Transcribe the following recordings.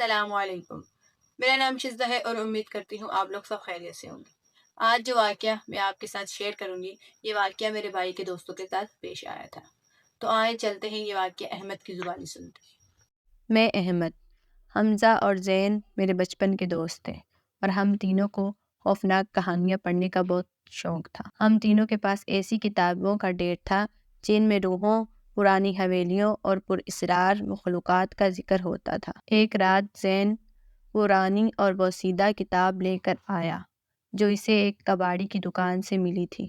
السلام علیکم۔ میرا نام شزدہ ہے اور امید کرتی ہوں آپ لوگ سب خیریت سے ہوں گے۔ آج جو واقعہ میں آپ کے ساتھ شیئر کروں گی، یہ واقعہ میرے بھائی کے دوستوں کے ساتھ پیش آیا تھا۔ تو آئے چلتے ہیں یہ واقعہ احمد کی زبانی سنتے ہیں۔ میں احمد، حمزہ اور زین میرے بچپن کے دوست تھے اور ہم تینوں کو خوفناک کہانیاں پڑھنے کا بہت شوق تھا۔ ہم تینوں کے پاس ایسی کتابوں کا ڈھیر تھا جن میں روحوں، پرانی حویلیوں اور پراسرار مخلوقات کا ذکر ہوتا تھا۔ ایک رات زین پرانی اور بوسیدہ کتاب لے کر آیا جو اسے ایک کباڑی کی دکان سے ملی تھی۔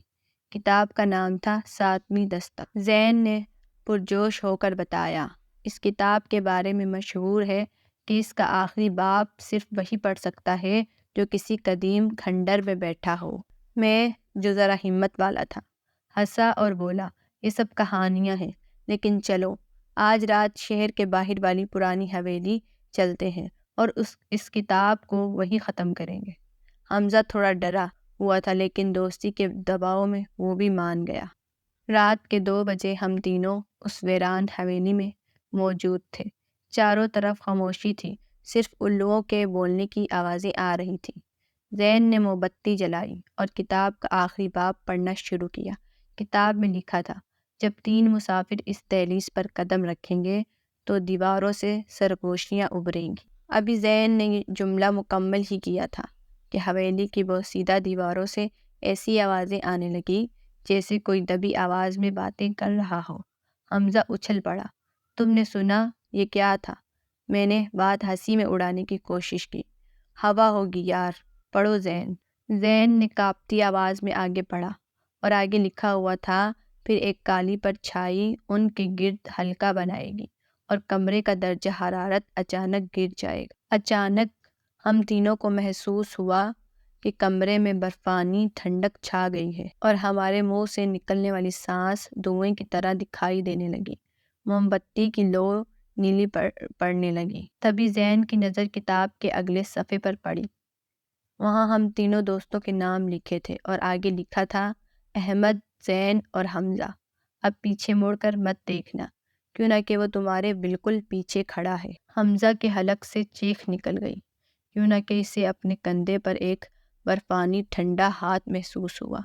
کتاب کا نام تھا ساتویں دستک۔ زین نے پرجوش ہو کر بتایا، اس کتاب کے بارے میں مشہور ہے کہ اس کا آخری باب صرف وہی پڑھ سکتا ہے جو کسی قدیم کھنڈر میں بیٹھا ہو۔ میں، جو ذرا ہمت والا تھا، ہنسا اور بولا، یہ سب کہانیاں ہیں، لیکن چلو آج رات شہر کے باہر والی پرانی حویلی چلتے ہیں اور اس کتاب کو وہی ختم کریں گے۔ حمزہ تھوڑا ڈرا ہوا تھا لیکن دوستی کے دباؤ میں وہ بھی مان گیا۔ رات کے 2 بجے ہم تینوں اس ویران حویلی میں موجود تھے۔ چاروں طرف خاموشی تھی، صرف الوؤں کے بولنے کی آوازیں آ رہی تھیں۔ زین نے موم بتی جلائی اور کتاب کا آخری باب پڑھنا شروع کیا۔ کتاب میں لکھا تھا، جب 3 مسافر اس دہلیز پر قدم رکھیں گے تو دیواروں سے سرگوشیاں ابھریں گی۔ ابھی زین نے یہ جملہ مکمل ہی کیا تھا کہ حویلی کی بوسیدہ دیواروں سے ایسی آوازیں آنے لگی جیسے کوئی دبی آواز میں باتیں کر رہا ہو۔ حمزہ اچھل پڑا، تم نے سنا؟ یہ کیا تھا؟ میں نے بات ہنسی میں اڑانے کی کوشش کی۔ ہوا ہوگی یار، پڑھو زین۔ زین نے کانپتی آواز میں آگے پڑھا اور آگے لکھا ہوا تھا، پھر ایک کالی پرچھائی ان کے گرد حلقہ بنائے گی اور کمرے کا درجہ حرارت اچانک گر جائے گا۔ اچانک ہم تینوں کو محسوس ہوا کہ کمرے میں برفانی ٹھنڈک چھا گئی ہے اور ہمارے منہ سے نکلنے والی سانس دھوئیں کی طرح دکھائی دینے لگی۔ موم بتی کی لو نیلی پڑنے لگی۔ تبھی زین کی نظر کتاب کے اگلے صفحے پر پڑی۔ وہاں ہم تینوں دوستوں کے نام لکھے تھے اور آگے لکھا تھا، احمد، زین اور حمزہ۔ اب پیچھے مڑ کر مت دیکھنا، کیوں نہ کہ وہ تمہارے بالکل پیچھے کھڑا ہے۔ حمزہ کے حلق سے چیخ نکل گئی، کیوں نہ کہ اسے اپنے کندھے پر ایک برفانی ٹھنڈا ہاتھ محسوس ہوا۔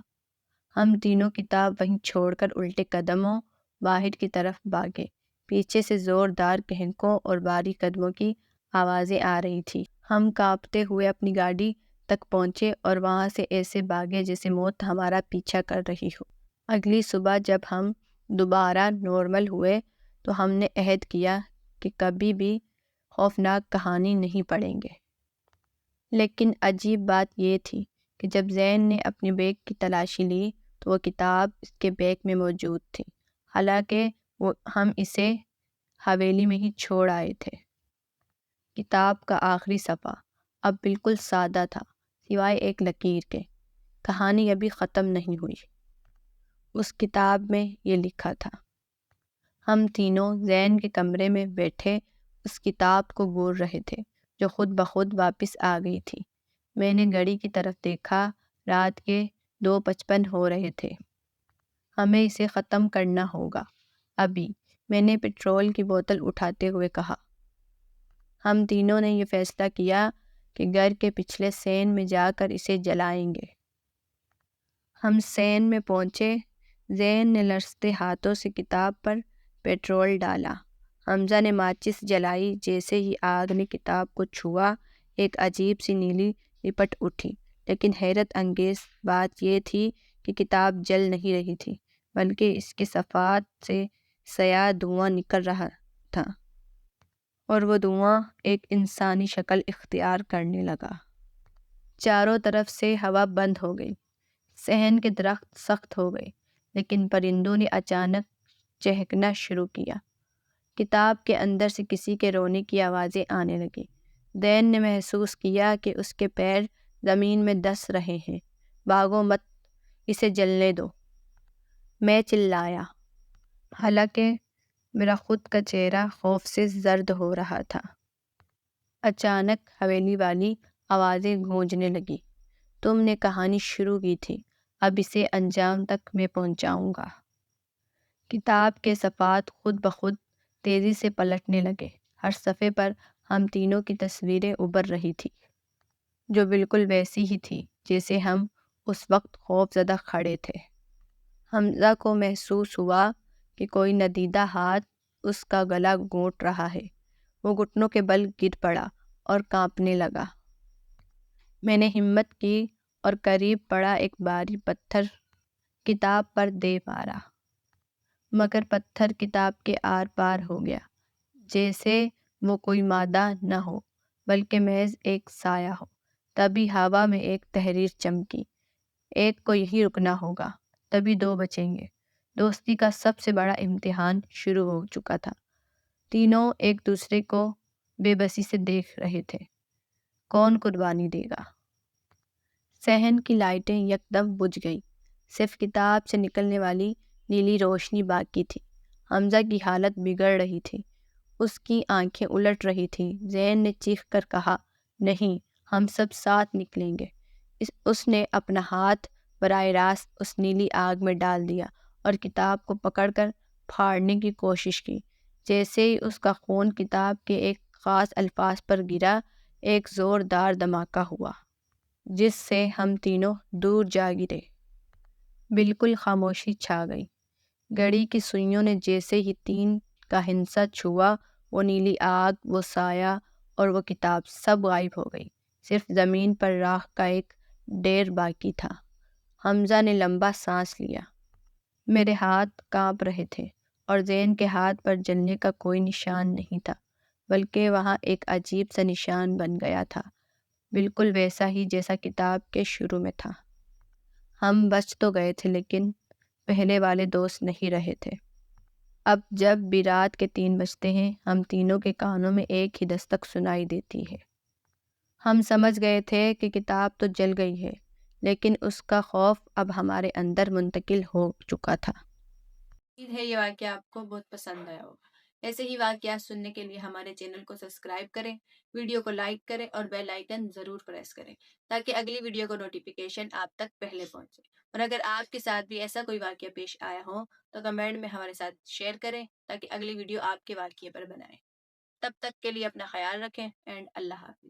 ہم تینوں کتاب وہیں چھوڑ کر الٹے قدموں باہر کی طرف بھاگے۔ پیچھے سے زوردار کہنکوں اور بھاری قدموں کی آوازیں آ رہی تھی۔ ہم کانپتے ہوئے اپنی گاڑی تک پہنچے اور وہاں سے ایسے بھاگے جیسے موت ہمارا پیچھا کر رہی ہو۔ اگلی صبح جب ہم دوبارہ نارمل ہوئے تو ہم نے عہد کیا کہ کبھی بھی خوفناک کہانی نہیں پڑھیں گے۔ لیکن عجیب بات یہ تھی کہ جب زین نے اپنے بیگ کی تلاشی لی تو وہ کتاب اس کے بیگ میں موجود تھی، حالانکہ ہم اسے حویلی میں ہی چھوڑ آئے تھے۔ کتاب کا آخری صفحہ اب بالکل سادہ تھا، سوائے ایک لکیر کے۔ کہانی ابھی ختم نہیں ہوئی۔ اس کتاب میں یہ لکھا تھا۔ ہم تینوں زین کے کمرے میں بیٹھے اس کتاب کو گور رہے تھے جو خود بخود واپس آ گئی تھی۔ میں نے گھڑی کی طرف دیکھا، رات کے 2:55 ہو رہے تھے۔ ہمیں اسے ختم کرنا ہوگا ابھی، میں نے پٹرول کی بوتل اٹھاتے ہوئے کہا۔ ہم تینوں نے یہ فیصلہ کیا کہ گھر کے پچھلے سین میں جا کر اسے جلائیں گے۔ ہم سین میں پہنچے۔ زین نے لرزتے ہاتھوں سے کتاب پر پٹرول ڈالا۔ حمزہ نے ماچس جلائی۔ جیسے ہی آگ نے کتاب کو چھوا، ایک عجیب سی نیلی لپٹ اٹھی، لیکن حیرت انگیز بات یہ تھی کہ کتاب جل نہیں رہی تھی، بلکہ اس کے صفحات سے سیاہ دھواں نکل رہا تھا، اور وہ دھواں ایک انسانی شکل اختیار کرنے لگا۔ چاروں طرف سے ہوا بند ہو گئی، صحن کے درخت سخت ہو گئے، لیکن پرندوں نے اچانک چہکنا شروع کیا۔ کتاب کے اندر سے کسی کے رونے کی آوازیں آنے لگیں۔ زین نے محسوس کیا کہ اس کے پیر زمین میں دس رہے ہیں۔ بھاگو مت، اسے جلنے دو، میں چلایا، حالانکہ میرا خود کا چہرہ خوف سے زرد ہو رہا تھا۔ اچانک حویلی والی آوازیں گونجنے لگی، تم نے کہانی شروع کی تھی، اب اسے انجام تک میں پہنچاؤں گا۔ کتاب کے صفحات خود بخود تیزی سے پلٹنے لگے۔ ہر صفحے پر ہم تینوں کی تصویریں ابھر رہی تھی، جو بالکل ویسی ہی تھی جیسے ہم اس وقت خوف زدہ کھڑے تھے۔ حمزہ کو محسوس ہوا کہ کوئی ندیدہ ہاتھ اس کا گلا گھونٹ رہا ہے۔ وہ گھٹنوں کے بل گر پڑا اور کانپنے لگا۔ میں نے ہمت کی اور قریب پڑا ایک بھاری پتھر کتاب پر دے مارا، مگر پتھر کتاب کے آر پار ہو گیا، جیسے وہ کوئی مادہ نہ ہو بلکہ محض ایک سایہ ہو۔ تبھی ہوا میں ایک تحریر چمکی، ایک کو یہی رکنا ہوگا، تبھی دو بچیں گے۔ دوستی کا سب سے بڑا امتحان شروع ہو چکا تھا۔ تینوں ایک دوسرے کو بے بسی سے دیکھ رہے تھے۔ کون قربانی دے گا؟ صحن کی لائٹیں یکدم بجھ گئیں، صرف کتاب سے نکلنے والی نیلی روشنی باقی تھی۔ حمزہ کی حالت بگڑ رہی تھی، اس کی آنکھیں الٹ رہی تھیں۔ زین نے چیخ کر کہا، نہیں، ہم سب ساتھ نکلیں گے۔ اس نے اپنا ہاتھ براہ راست اس نیلی آگ میں ڈال دیا اور کتاب کو پکڑ کر پھاڑنے کی کوشش کی۔ جیسے ہی اس کا خون کتاب کے ایک خاص الفاظ پر گرا، ایک زوردار دھماکہ ہوا جس سے ہم تینوں دور جا گرے۔ بالکل خاموشی چھا گئی۔ گھڑی کی سوئیوں نے جیسے ہی تین کا ہنسا چھوا، وہ نیلی آگ، وہ سایہ اور وہ کتاب سب غائب ہو گئی۔ صرف زمین پر راکھ کا ایک ڈھیر باقی تھا۔ حمزہ نے لمبا سانس لیا۔ میرے ہاتھ کانپ رہے تھے اور زین کے ہاتھ پر جلنے کا کوئی نشان نہیں تھا، بلکہ وہاں ایک عجیب سا نشان بن گیا تھا، بالکل ویسا ہی جیسا کتاب کے شروع میں تھا۔ ہم بچ تو گئے تھے لیکن پہلے والے دوست نہیں رہے تھے۔ اب جب بھی رات کے 3 بجتے ہیں، ہم تینوں کے کانوں میں ایک ہی دستک سنائی دیتی ہے۔ ہم سمجھ گئے تھے کہ کتاب تو جل گئی ہے، لیکن اس کا خوف اب ہمارے اندر منتقل ہو چکا تھا۔ امید ہے یہ واقعہ آپ کو بہت پسند آیا ہوگا۔ ایسے ہی واقعات سننے کے لیے ہمارے چینل کو سبسکرائب کریں، ویڈیو کو لائک کریں اور بیل آئیکن ضرور پریس کریں تاکہ اگلی ویڈیو کو نوٹیفیکیشن آپ تک پہلے پہنچے۔ اور اگر آپ کے ساتھ بھی ایسا کوئی واقعہ پیش آیا ہو تو کمنٹ میں ہمارے ساتھ شیئر کریں تاکہ اگلی ویڈیو آپ کے واقعے پر بنائیں۔ تب تک کے لیے اپنا خیال رکھیں اینڈ اللہ حافظ۔